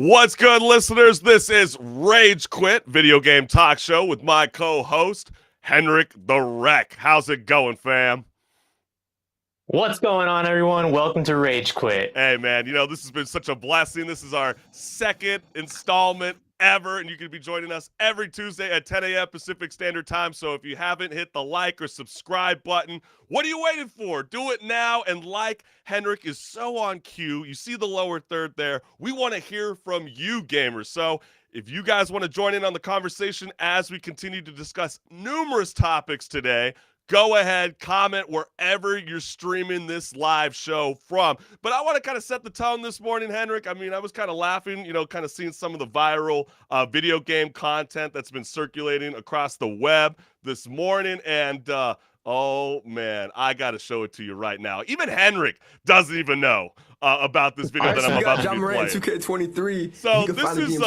What's good, listeners? This is Rage Quit, video game talk show with my co-host, HenricK. How's it going, fam? What's going on, everyone? Welcome to Rage Quit. Hey, man, this has been such a blessing. This is our second installment ever, and you can be joining us every Tuesday at 10 a.m. Pacific Standard Time. So if you haven't hit the like or subscribe button, what are you waiting for? Do it now. And like HenricK is so on cue. You see the lower third there. We want to hear from you, gamers. So if you guys want to join in on the conversation as we continue to discuss numerous topics today, go ahead, comment wherever you're streaming this live show from. But I want to kind of set the tone this morning, HenricK. I mean, I was kind of laughing, kind of seeing some of the viral video game content that's been circulating across the web this morning. And, oh, man, I got to show it to you right now. Even HenricK doesn't even know about this video that I'm about to be playing. 2K23. So this is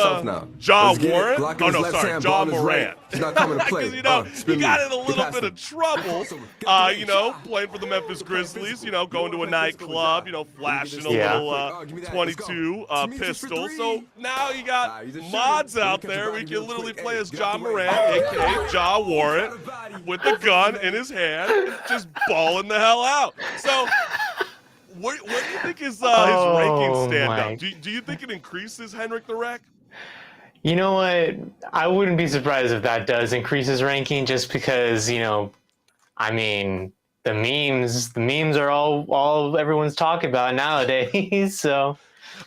John Warren. Oh, no, sorry, John Morant. He's not coming to play. Because, he got in a little bit of trouble, playing for the Memphis Grizzlies, going to a nightclub, flashing a little 22 pistol. So now you got mods out there. We can literally play as John Morant, a.k.a. John Warren, with the gun in his hand, and just balling the hell out. So what do you think his ranking stand-up? Do you think it increases HenricK? You know what? I wouldn't be surprised if that does increase his ranking, just because, I mean, the memes are all everyone's talking about nowadays. So,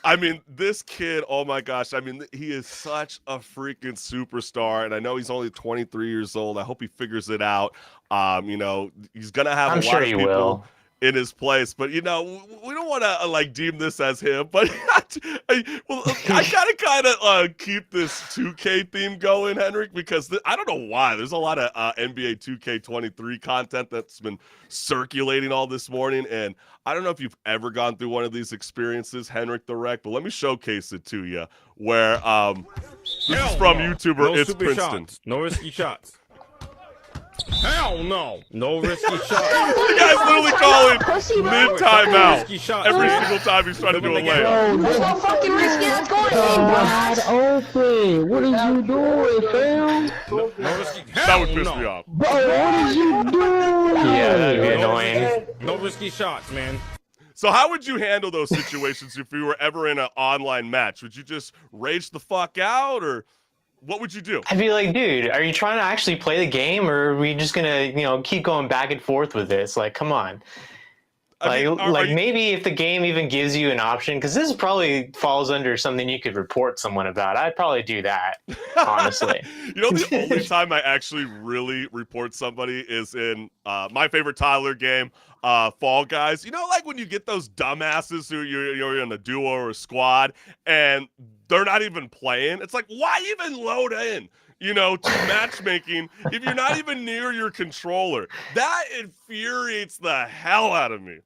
I mean, this kid, oh my gosh, I mean, he is such a freaking superstar, and I know he's only 23 years old. I hope he figures it out. He's gonna have a lot of people in his place, but we don't want to deem this as him, but I gotta kind of keep this 2K theme going, HenricK, because I don't know why there's a lot of NBA 2K23 content that's been circulating all this morning, and I don't know if you've ever gone through one of these experiences, HenricK, but let me showcase it to you. Where this is from YouTuber It's Princeton. Shots. No risky shots. Hell no! No risky shots. The guy's literally calling mid-timeout every single time he's trying to do a layup. There's no fucking risky shots going on. Wide open. What is you doing, fam? No risky. That would piss me off. Bro, what is you doing? Yeah, that'd be annoying. No risky shots, man. So how would you handle those situations if you were ever in an online match? Would you just rage the fuck out, or what would you do? I'd be like, dude, are you trying to actually play the game, or are we just gonna, keep going back and forth with this? Like, come on. Maybe if the game even gives you an option, because this probably falls under something you could report someone about. I'd probably do that, honestly. The only time I actually really report somebody is in my favorite Tyler game, Fall Guys. Like when you get those dumbasses who you're in a duo or a squad, and they're not even playing. It's like, why even load in? To matchmaking if you're not even near your controller. That infuriates the hell out of me.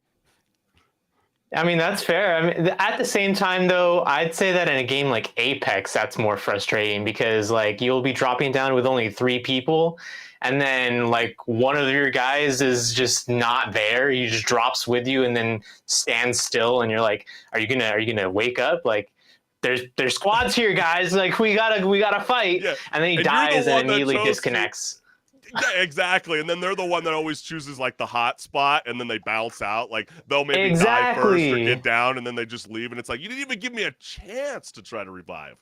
I mean, that's fair. I mean, at the same time, though, I'd say that in a game like Apex, that's more frustrating because, you'll be dropping down with only 3 people, and then, one of your guys is just not there. He just drops with you and then stands still, and you're like, are you gonna wake up? There's squads here, guys. We gotta fight. Yeah. And then he dies and immediately disconnects. Yeah, exactly. And then they're the one that always chooses the hot spot, and then they bounce out. They'll maybe die first or get down, and then they just leave. And it's like, you didn't even give me a chance to try to revive.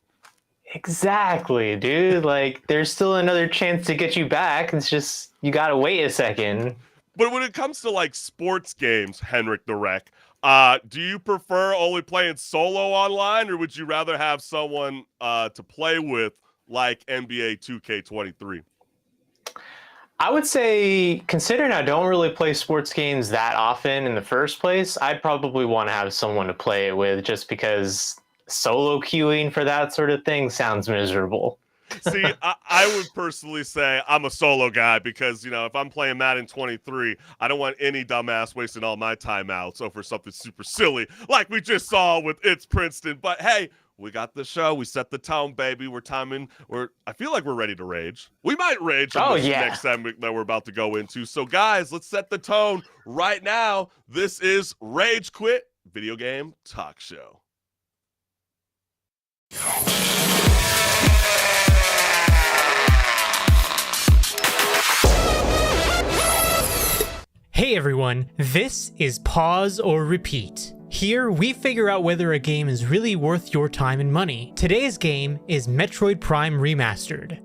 Exactly, dude. There's still another chance to get you back. It's just you gotta wait a second. But when it comes to sports games, HenricK, do you prefer only playing solo online, or would you rather have someone to play with like NBA 2K23? I would say, considering I don't really play sports games that often in the first place, I'd probably want to have someone to play it with, just because solo queuing for that sort of thing sounds miserable. See, I would personally say I'm a solo guy because, if I'm playing Madden 23, I don't want any dumbass wasting all my time out over something super silly like we just saw with It's Princeton. But hey, we got the show. We set the tone, baby. I feel like we're ready to rage. We might rage on this next segment that we're about to go into. So, guys, let's set the tone right now. This is Rage Quit Video Game Talk Show. Hey everyone, this is Pause or Repeat. Here, we figure out whether a game is really worth your time and money. Today's game is Metroid Prime Remastered.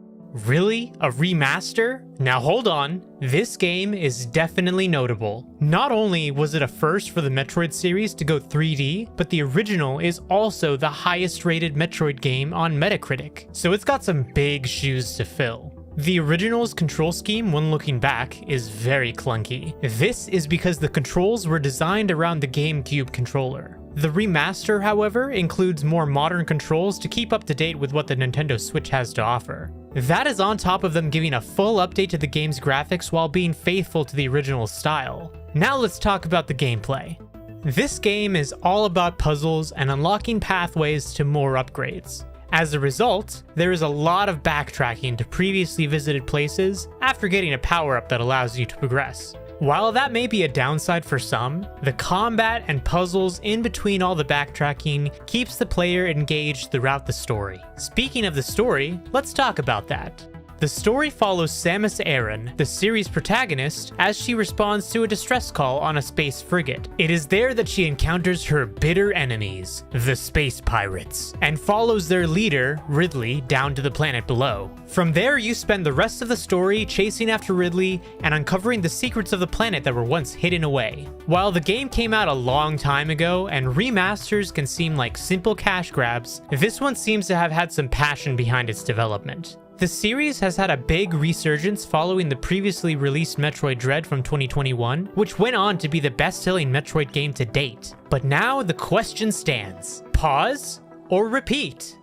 Really? A remaster? Now hold on, this game is definitely notable. Not only was it a first for the Metroid series to go 3D, but the original is also the highest rated Metroid game on Metacritic, so it's got some big shoes to fill. The original's control scheme, when looking back, is very clunky. This is because the controls were designed around the GameCube controller. The remaster, however, includes more modern controls to keep up to date with what the Nintendo Switch has to offer. That is on top of them giving a full update to the game's graphics while being faithful to the original style. Now let's talk about the gameplay. This game is all about puzzles and unlocking pathways to more upgrades. As a result, there is a lot of backtracking to previously visited places after getting a power-up that allows you to progress. While that may be a downside for some, the combat and puzzles in between all the backtracking keeps the player engaged throughout the story. Speaking of the story, let's talk about that. The story follows Samus Aran, the series protagonist, as she responds to a distress call on a space frigate. It is there that she encounters her bitter enemies, the space pirates, and follows their leader, Ridley, down to the planet below. From there, you spend the rest of the story chasing after Ridley and uncovering the secrets of the planet that were once hidden away. While the game came out a long time ago and remasters can seem like simple cash grabs, this one seems to have had some passion behind its development. The series has had a big resurgence following the previously released Metroid Dread from 2021, which went on to be the best-selling Metroid game to date. But now the question stands: pause or repeat?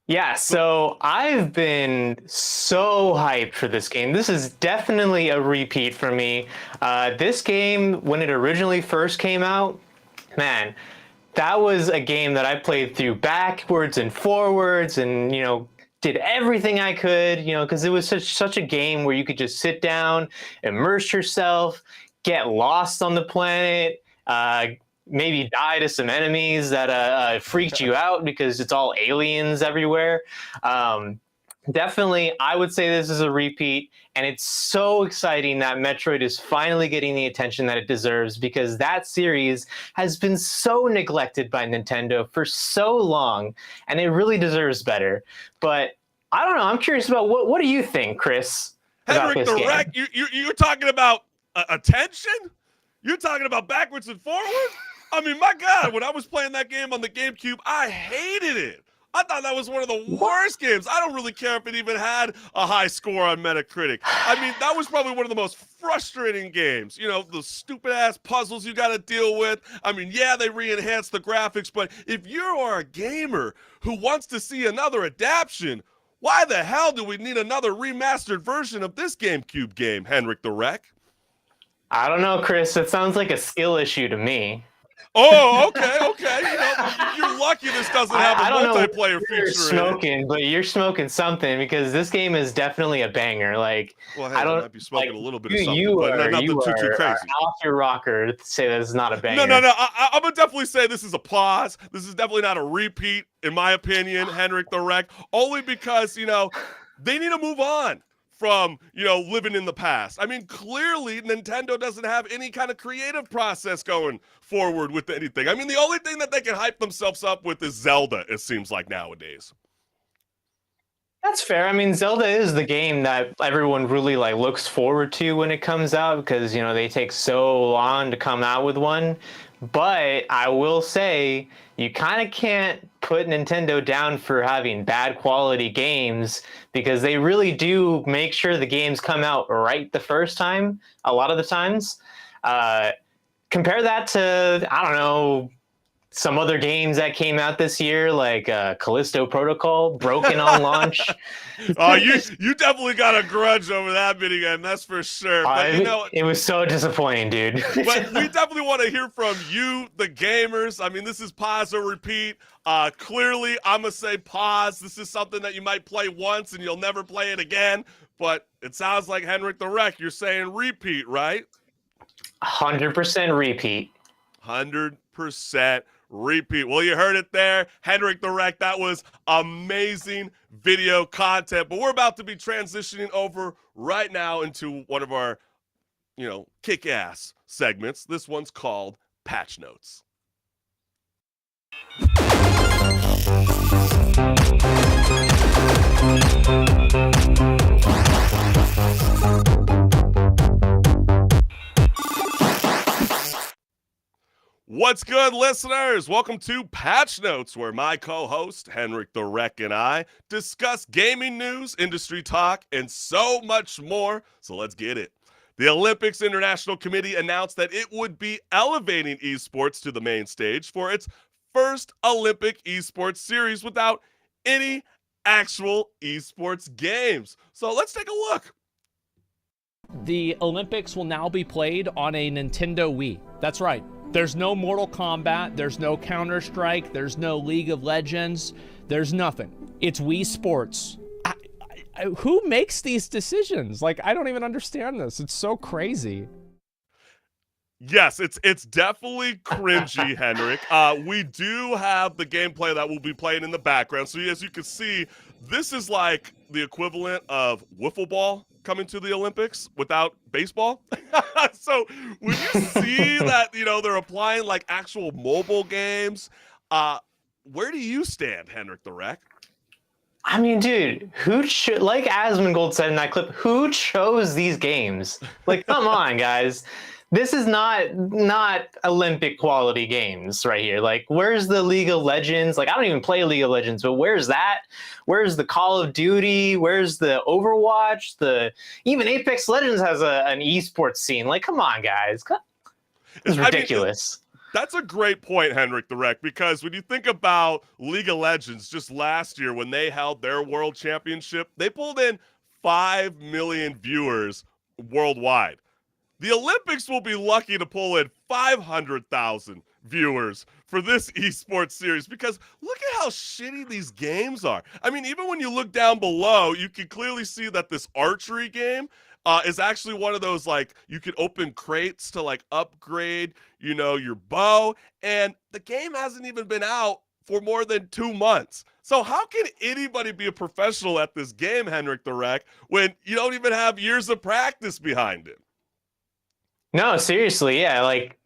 Yeah, so I've been so hyped for this game. This is definitely a repeat for me. This game, when it originally first came out, man, that was a game that I played through backwards and forwards and, did everything I could, because it was such a game where you could just sit down, immerse yourself, get lost on the planet, maybe die to some enemies that freaked you out because it's all aliens everywhere. Definitely, I would say this is a repeat, and it's so exciting that Metroid is finally getting the attention that it deserves, because that series has been so neglected by Nintendo for so long, and it really deserves better. But I don't know, I'm curious about what do you think, Chris, about HenricK this the game? Wreck, you're talking about attention? You're talking about backwards and forwards? I mean, my God, when I was playing that game on the GameCube, I hated it. I thought that was one of the worst games. I don't really care if it even had a high score on Metacritic. I mean, that was probably one of the most frustrating games. The stupid-ass puzzles you got to deal with. I mean, yeah, they re-enhanced the graphics, but if you are a gamer who wants to see another adaptation, why the hell do we need another remastered version of this GameCube game, HenricK the Wreck? I don't know, Chris. It sounds like a skill issue to me. Oh, okay. You're lucky this doesn't have a multiplayer feature. You're smoking, but you're smoking something, because this game is definitely a banger. Like, well, hey, I don't might be smoking a little bit of something, you but are, nothing you too are crazy. Off your rocker to say that it's not a banger. No. I'm gonna definitely say this is a pause. This is definitely not a repeat, in my opinion, HenricK the Wreck. Only because they need to move on from living in the past. I mean, clearly Nintendo doesn't have any kind of creative process going forward with anything. I mean, the only thing that they can hype themselves up with is Zelda, it seems like nowadays. That's fair. I mean, Zelda is the game that everyone really looks forward to when it comes out, because they take so long to come out with one. But I will say, you kind of can't put Nintendo down for having bad quality games, because they really do make sure the games come out right the first time, a lot of the times. Compare that to, I don't know, some other games that came out this year, like Callisto Protocol, broken on launch. Oh, you definitely got a grudge over that video game, that's for sure. But it was so disappointing, dude. But we definitely want to hear from you, the gamers. I mean, this is pause or repeat. Clearly, I'm gonna say pause. This is something that you might play once and you'll never play it again. But it sounds like HenricK the Wreck, you're saying repeat, right? 100% repeat. 100% repeat. Well, you heard it there. HenricK the Wreck, that was amazing video content. But we're about to be transitioning over right now into one of our, kick-ass segments. This one's called Patch Notes. What's good, listeners? Welcome to Patch Notes, where my co-host, HenricK the Wreck, and I discuss gaming news, industry talk, and so much more. So let's get it. The Olympics International Committee announced that it would be elevating eSports to the main stage for its first Olympic eSports series without any actual eSports games. So let's take a look. The Olympics will now be played on a Nintendo Wii. That's right. There's no Mortal Kombat, there's no Counter-Strike, there's no League of Legends, there's nothing. It's Wii Sports. Who makes these decisions? Like, I don't even understand this. It's so crazy. Yes, it's definitely cringy, HenricK. We do have the gameplay that we'll be playing in the background. So as you can see, this is like the equivalent of wiffle ball coming to the Olympics without baseball. So when you see that, they're applying like actual mobile games, where do you stand, HenricK the Wreck? I mean, dude, like Asmongold said in that clip, who chose these games? Like, come on, guys. This is not Olympic quality games right here. Like, where's the League of Legends? Like, I don't even play League of Legends, but where's that? Where's the Call of Duty? Where's the Overwatch? Even Apex Legends has an esports scene. Like, come on, guys. It's ridiculous. That's a great point, HenricK the Wreck, because when you think about League of Legends, just last year when they held their world championship, they pulled in 5 million viewers worldwide. The Olympics will be lucky to pull in 500,000 viewers for this esports series, because look at how shitty these games are. I mean, even when you look down below, you can clearly see that this archery game is actually one of those, like, you can open crates to like upgrade, your bow, and the game hasn't even been out for more than 2 months. So how can anybody be a professional at this game, HenricK the Wreck, when you don't even have years of practice behind it? No, seriously, yeah. Like,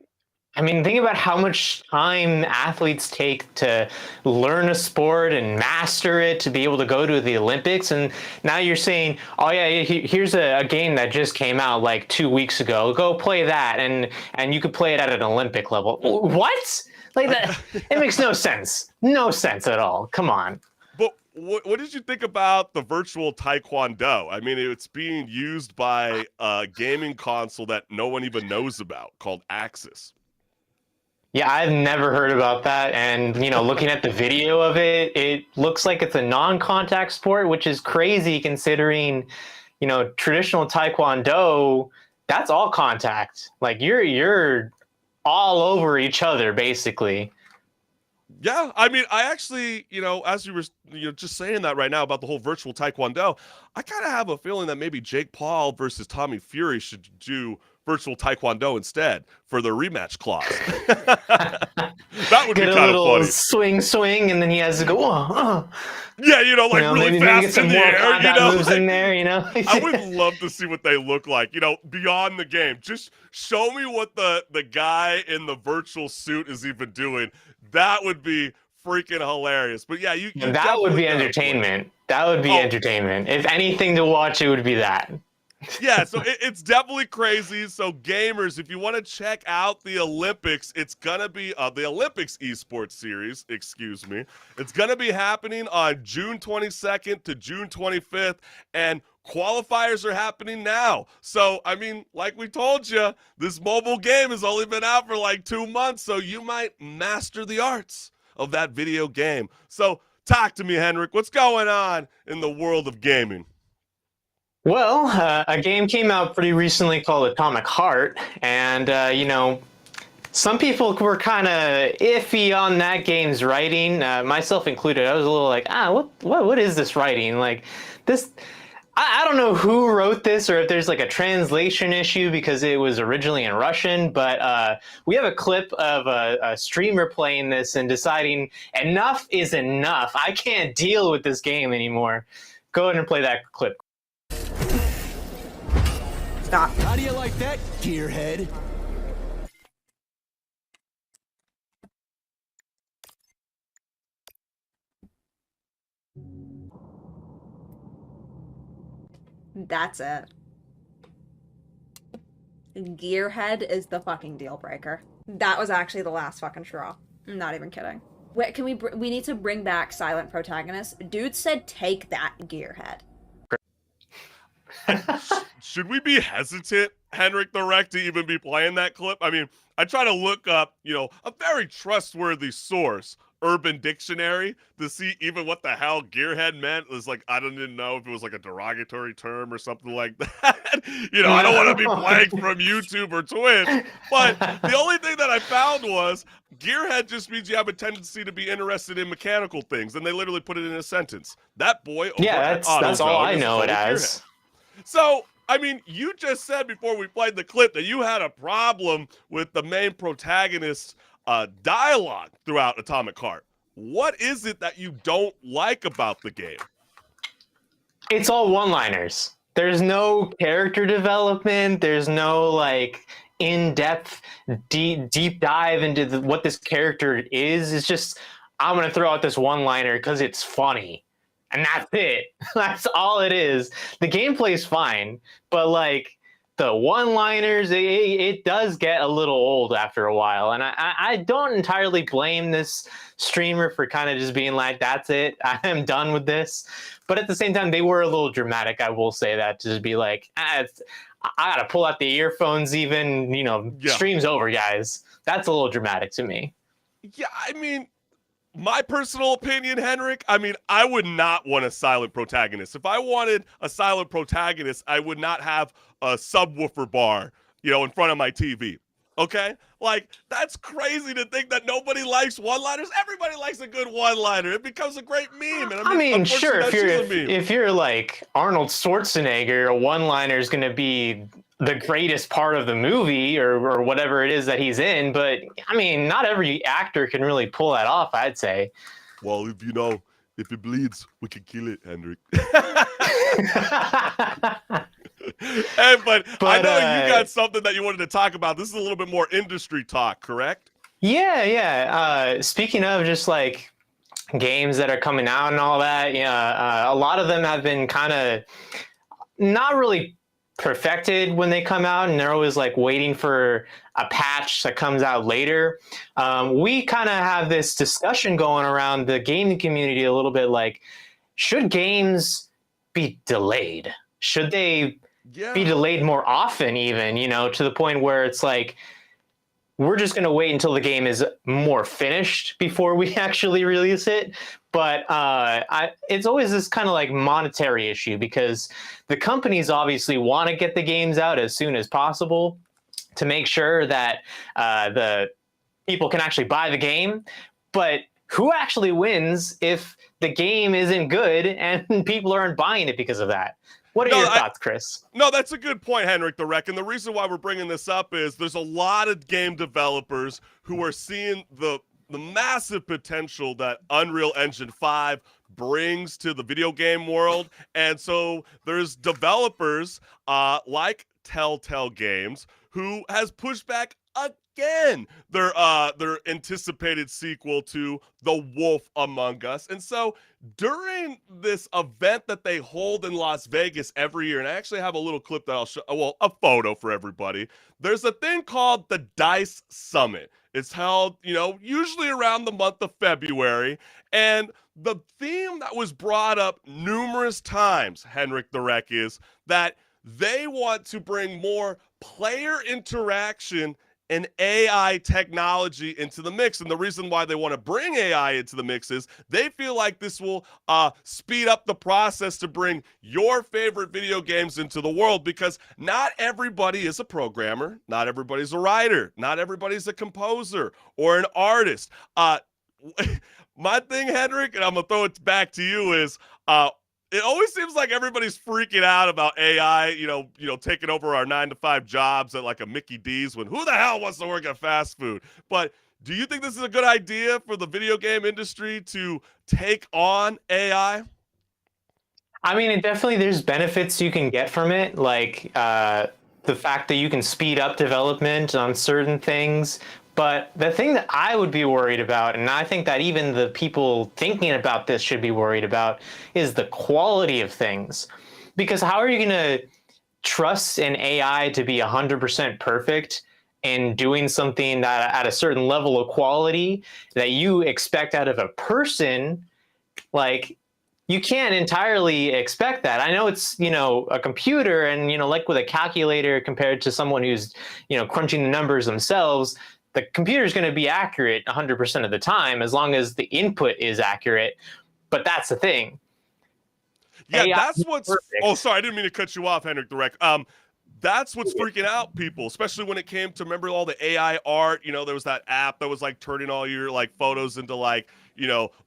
I mean, think about how much time athletes take to learn a sport and master it to be able to go to the Olympics. And now you're saying, oh yeah, here's a game that just came out like 2 weeks ago. Go play that, and you could play it at an Olympic level. What? Like that? It makes no sense. No sense at all. Come on. But what did you think about the virtual taekwondo? I mean, it's being used by a gaming console that no one even knows about called Axis. Yeah, I've never heard about that. And, looking at the video of it, it looks like it's a non-contact sport, which is crazy considering, traditional taekwondo, that's all contact. Like, you're all over each other, basically. Yeah, I mean, I actually, as you were just saying that right now about the whole virtual taekwondo, I kind of have a feeling that maybe Jake Paul versus Tommy Fury should do virtual taekwondo instead for their rematch clause. That would get be a kind of little funny. swing, and then he has to go. Yeah, really maybe fast get some in the more air. combat moves like, in there. I would love to see what they look like. Beyond the game, just show me what the guy in the virtual suit is even doing. That would be freaking hilarious. But yeah, that would be entertainment. That would be entertainment. If anything to watch, it would be that. Yeah, so it's definitely crazy. So gamers, if you want to check out the Olympics, it's going to be the Olympics eSports series, excuse me. It's going to be happening on June 22nd to June 25th, and qualifiers are happening now. So, I mean, like we told you, this mobile game has only been out for like 2 months, so you might master the arts of that video game. So, talk to me, HenricK. What's going on in the world of gaming? Well, a game came out pretty recently called Atomic Heart, and, some people were kind of iffy on that game's writing, myself included. I was a little like, what is this writing? Like, this, I don't know who wrote this or if there's like a translation issue because it was originally in Russian, but we have a clip of a streamer playing this and deciding enough is enough. I can't deal with this game anymore. Go ahead and play that clip. Stop. How do you like that, gearhead? That's it. Gearhead is the fucking deal breaker. That was actually the last fucking straw. I'm not even kidding. Wait, can we need to bring back silent protagonists? Dude said take that, Gearhead. Should we be hesitant, HenricK the Wreck, to even be playing that clip? I mean, I try to look up, a very trustworthy source, Urban Dictionary, to see even what the hell gearhead meant. It was like, I didn't know if it was like a derogatory term or something like that. I don't want to be playing from YouTube or Twitch, but the only thing that I found was gearhead just means you have a tendency to be interested in mechanical things, and they literally put it in a sentence. That boy over that's all I know it as. So, I mean, you just said before we played the clip that you had a problem with the main protagonist's dialogue throughout Atomic Heart. What is it that you don't like about the game? It's all one-liners. There's no character development. There's no like in-depth, deep dive into what this character is. It's just, I'm gonna throw out this one-liner because it's funny. And that's it. That's all it is. The gameplay is fine, but like the one-liners, it does get a little old after a while. And I don't entirely blame this streamer for kind of just being like, that's it. I am done with this. But at the same time, they were a little dramatic. I will say that, to just be like, I got to pull out the earphones even, stream's over, guys. That's a little dramatic to me. Yeah, I mean, my personal opinion, HenricK, I mean, I would not want a silent protagonist. If I wanted a silent protagonist, I would not have a subwoofer bar, in front of my TV. Okay? Like, that's crazy to think that nobody likes one-liners. Everybody likes a good one-liner. It becomes a great meme. And I mean, sure, if you're like Arnold Schwarzenegger, a one-liner is going to be the greatest part of the movie or whatever it is that he's in. But I mean, not every actor can really pull that off, I'd say. Well, if it bleeds, we can kill it, HenricK. But I know you got something that you wanted to talk about. This is a little bit more industry talk, correct? Yeah. Speaking of just like games that are coming out and all that, a lot of them have been kind of not really perfected when they come out, and they're always like waiting for a patch that comes out later. We kind of have this discussion going around the gaming community a little bit, like, should games be delayed? Should they be delayed more often, even, to the point where it's like, we're just going to wait until the game is more finished before we actually release it. But it's always this kind of like monetary issue, because the companies obviously want to get the games out as soon as possible to make sure that the people can actually buy the game. But who actually wins if the game isn't good and people aren't buying it because of that? What are your thoughts, Chris? No, that's a good point, HenricK the Wreck. And the reason why we're bringing this up is there's a lot of game developers who are seeing the massive potential that Unreal Engine 5 brings to the video game world. And so there's developers like Telltale Games who has pushed back again their anticipated sequel to The Wolf Among Us. And so during this event that they hold in Las Vegas every year, and I actually have a little clip that I'll show, well, a photo for everybody. There's a thing called the DICE Summit. It's held, usually around the month of February. And the theme that was brought up numerous times, HenricK the Wreck, is that they want to bring more player interaction and AI technology into the mix. And the reason why they want to bring AI into the mix is they feel like this will speed up the process to bring your favorite video games into the world, because not everybody is a programmer, not everybody's a writer, not everybody's a composer or an artist. My thing, HenricK, and I'm going to throw it back to you, is it always seems like everybody's freaking out about AI, taking over our 9-to-5 jobs at like a Mickey D's when who the hell wants to work at fast food? But do you think this is a good idea for the video game industry to take on AI? I mean, it definitely there's benefits you can get from it, like the fact that you can speed up development on certain things. But the thing that I would be worried about, and I think that even the people thinking about this should be worried about, is the quality of things. Because how are you going to trust an AI to be 100% perfect and doing something that at a certain level of quality that you expect out of a person? Like, you can't entirely expect that. I know it's, a computer and, like with a calculator compared to someone who's, crunching the numbers themselves, the computer is going to be accurate 100% of the time as long as the input is accurate. But that's the thing. Yeah, AI that's what's perfect. Oh, sorry, I didn't mean to cut you off, HenricK. That's what's freaking out people, especially when it came to, remember all the AI art, there was that app that was like turning all your like photos into like,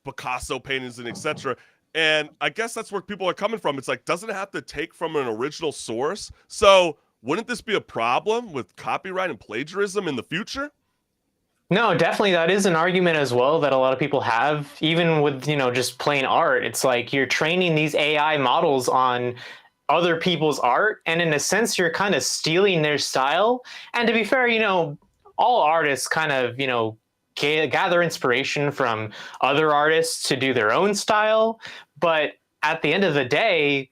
Picasso paintings and etc. And I guess that's where people are coming from. It's like, doesn't it have to take from an original source? So wouldn't this be a problem with copyright and plagiarism in the future? No, definitely that is an argument as well that a lot of people have, even with, just plain art. It's like you're training these AI models on other people's art, and in a sense, you're kind of stealing their style. And to be fair, all artists kind of, gather inspiration from other artists to do their own style. But at the end of the day,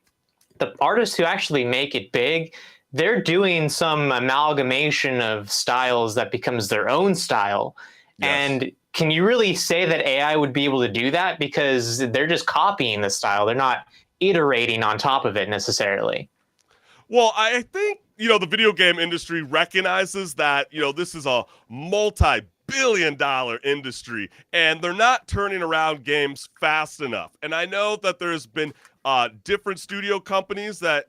the artists who actually make it big, they're doing some amalgamation of styles that becomes their own style. Yes. And can you really say that AI would be able to do that? Because they're just copying the style. They're not iterating on top of it necessarily. Well, I think, the video game industry recognizes that, this is a multi-billion-dollar industry, and they're not turning around games fast enough. And I know that there's been different studio companies that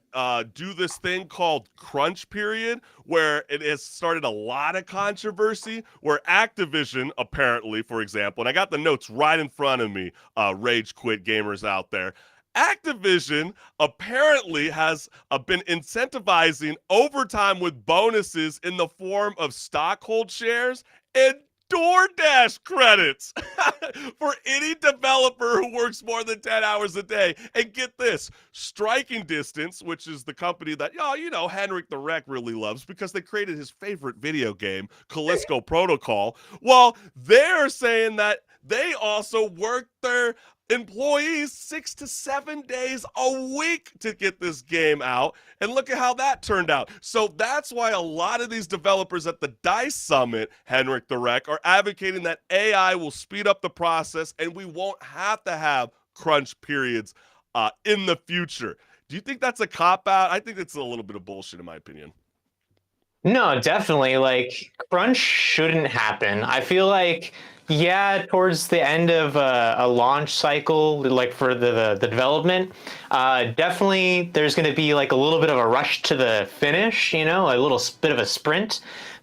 do this thing called crunch period, where it has started a lot of controversy, where Activision, apparently, for example, and I got the notes right in front of me, rage quit gamers out there, Activision apparently has been incentivizing overtime with bonuses in the form of stockhold shares and DoorDash credits for any developer who works more than 10 hours a day. And get this, Striking Distance, which is the company that, HenricK really loves because they created his favorite video game, Callisto Protocol. Well, they're saying that they also work their employees 6 to 7 days a week to get this game out, and look at how that turned out. So that's why a lot of these developers at the DICE Summit, HenricK, are advocating that AI will speed up the process and we won't have to have crunch periods in the future. Do you think that's a cop-out? I think it's a little bit of bullshit in my opinion. No, definitely. Like, crunch shouldn't happen. I feel like, yeah, towards the end of a launch cycle, like for the development, definitely there's going to be like a little bit of a rush to the finish, a little bit of a sprint.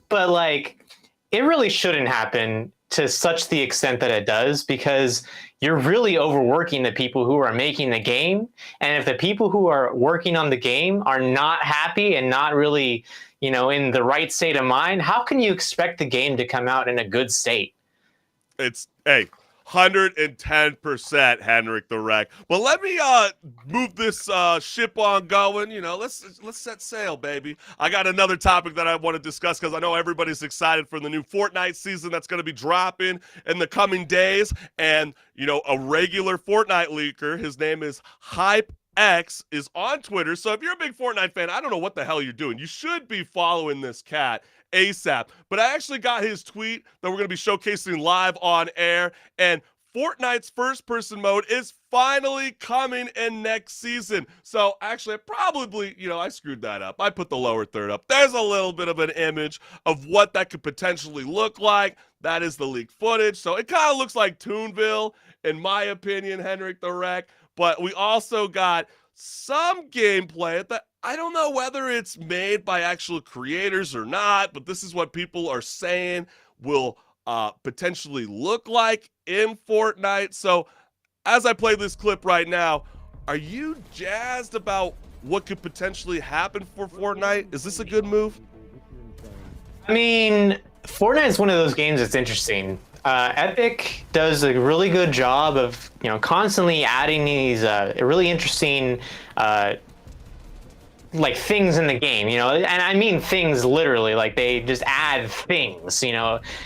But like, it really shouldn't happen to such the extent that it does, because you're really overworking the people who are making the game. And if the people who are working on the game are not happy and not really, in the right state of mind, how can you expect the game to come out in a good state? It's 110% HenricK. But let me move this ship on going. Let's set sail, baby. I got another topic that I want to discuss because I know everybody's excited for the new Fortnite season that's going to be dropping in the coming days. And a regular Fortnite leaker, his name is HenricK, is on Twitter. So if you're a big Fortnite fan, I don't know what the hell you're doing. You should be following this cat ASAP. But I actually got his tweet that we're going to be showcasing live on air. And Fortnite's first-person mode is finally coming in next season. So actually, I screwed that up. I put the lower third up. There's a little bit of an image of what that could potentially look like. That is the leaked footage. So it kind of looks like Toonville, in my opinion, HenricK. But we also got some gameplay that I don't know whether it's made by actual creators or not, but this is what people are saying will potentially look like in Fortnite. So as I play this clip right now, Are you jazzed about what could potentially happen for Fortnite? Is this a good move? I mean, Fortnite is one of those games that's interesting. Epic does a really good job of, constantly adding these really interesting like things in the game, and I mean things literally, like they just add things,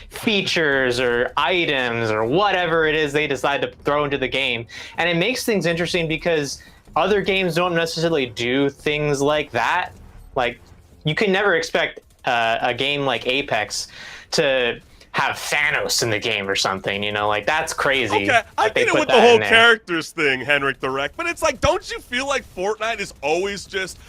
features or items or whatever it is they decide to throw into the game. And it makes things interesting because other games don't necessarily do things like that. Like, you can never expect a game like Apex to have Thanos in the game or something, like that's crazy. Okay, I get it with the whole characters thing, HenricK the Wreck, but it's like, don't you feel like Fortnite is always just,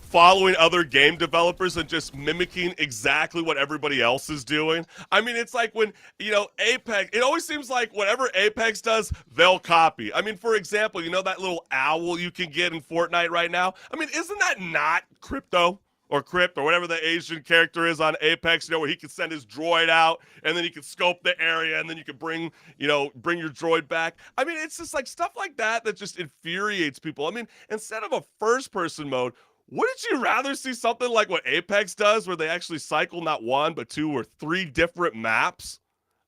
following other game developers and just mimicking exactly what everybody else is doing? I mean, it's like when, Apex, it always seems like whatever Apex does, they'll copy. I mean, for example, that little owl you can get in Fortnite right now? I mean, isn't that not crypto? Or Crypt, or whatever the Asian character is on Apex, where he can send his droid out, and then he can scope the area, and then you can bring your droid back. I mean, it's just like stuff like that just infuriates people. I mean, instead of a first-person mode, wouldn't you rather see something like what Apex does, where they actually cycle not one, but two or three different maps?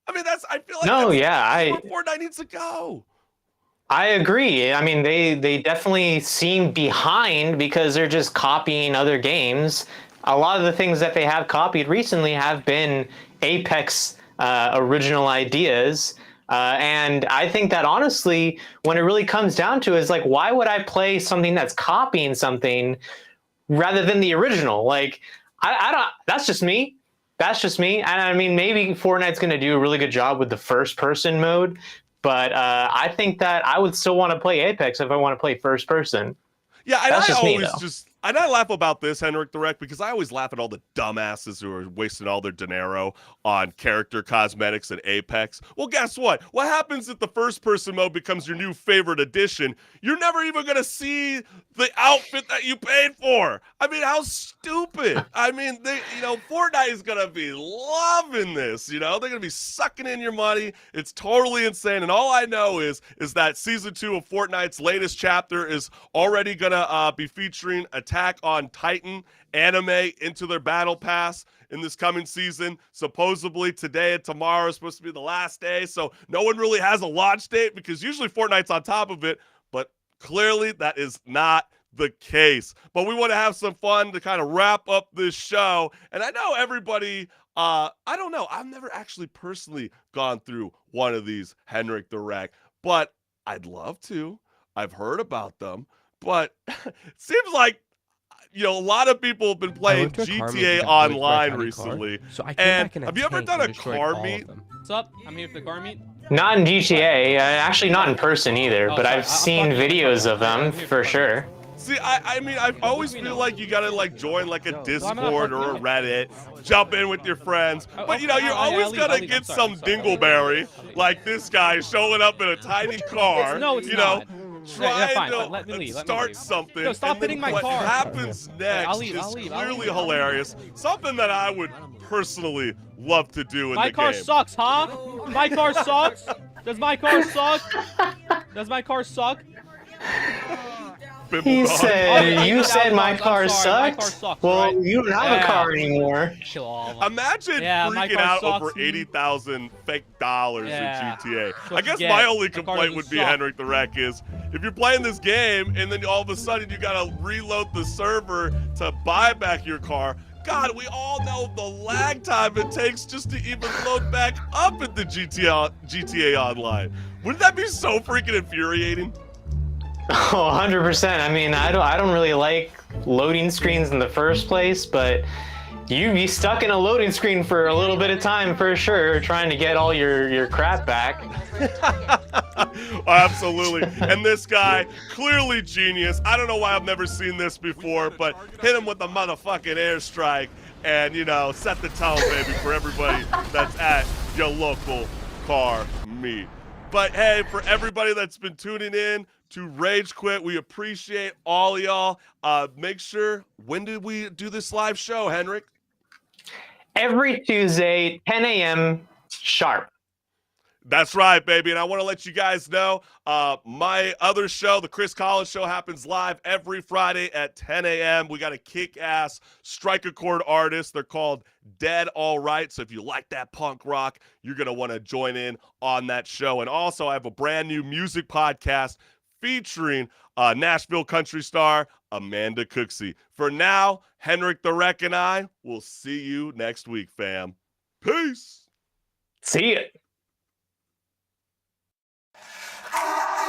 I mean, I feel like that's where Fortnite needs to go. I agree. I mean, they definitely seem behind because they're just copying other games. A lot of the things that they have copied recently have been Apex original ideas. And I think that honestly, when it really comes down to it, is like, why would I play something that's copying something rather than the original? Like, I don't, that's just me. That's just me. And I mean, maybe Fortnite's going to do a really good job with the first person mode. But I think that I would still want to play Apex if I want to play first person. Yeah, and I laugh about this, HenricK the Wreck, because I always laugh at all the dumbasses who are wasting all their dinero on character cosmetics and Apex. Well, guess what? What happens if the first-person mode becomes your new favorite addition? You're never even going to see the outfit that you paid for. I mean, how stupid. I mean, Fortnite is going to be loving this, They're going to be sucking in your money. It's totally insane, and all I know is that Season 2 of Fortnite's latest chapter is already going to be featuring Attack on Titan anime into their battle pass in this coming season. Supposedly today and tomorrow is supposed to be the last day, so no one really has a launch date because usually Fortnite's on top of it, but clearly that is not the case. But we want to have some fun to kind of wrap up this show, and I know everybody, I don't know, I've never actually personally gone through one of these, HenricK the Wreck, but I'd love to. I've heard about them. But it seems like, a lot of people have been playing GTA Online recently. So I and have you ever done a car meet? What's up? I'm here for the car meet. Not in GTA, actually not in person either, but I've seen videos of them for sure. See, I mean, I always feel like you gotta join a Discord or a Reddit, jump in with your friends. But you're always gonna get some dingleberry like this guy showing up in a tiny car. Trying to start something. No, stop hitting my car. What happens next is clearly hilarious. Something that I would personally love to do in the game. My car sucks, huh? My car sucks? Does my car suck? Does my car suck? He said, you said my car sucks? Well, you don't have a car anymore. Imagine freaking out over 80,000 fake dollars in GTA. I guess my only complaint would be, HenricK the Wreck, is if you're playing this game and then all of a sudden you gotta reload the server to buy back your car. God, we all know the lag time it takes just to even load back up at the GTA Online. Wouldn't that be so freaking infuriating? Oh, 100%. I mean, I don't really like loading screens in the first place, but you'd be stuck in a loading screen for a little bit of time for sure, trying to get all your crap back. Absolutely. And this guy, clearly genius. I don't know why I've never seen this before, but hit him with a motherfucking airstrike and, set the tone, baby, for everybody that's at your local car meet. But hey, for everybody that's been tuning in to Rage Quit, we appreciate all y'all. Make sure, when did we do this live show, HenricK? Every Tuesday, 10 a.m. sharp. That's right, baby. And I want to let you guys know my other show, the Chris Collins Show, happens live every Friday at 10 a.m. We got a kick-ass strike a chord artist. They're called Dead All Right. So if you like that punk rock, you're going to want to join in on that show. And also, I have a brand new music podcast featuring Nashville country star Amanda Cooksey. For now, HenricK the Wreck and I will see you next week, fam. Peace. See ya.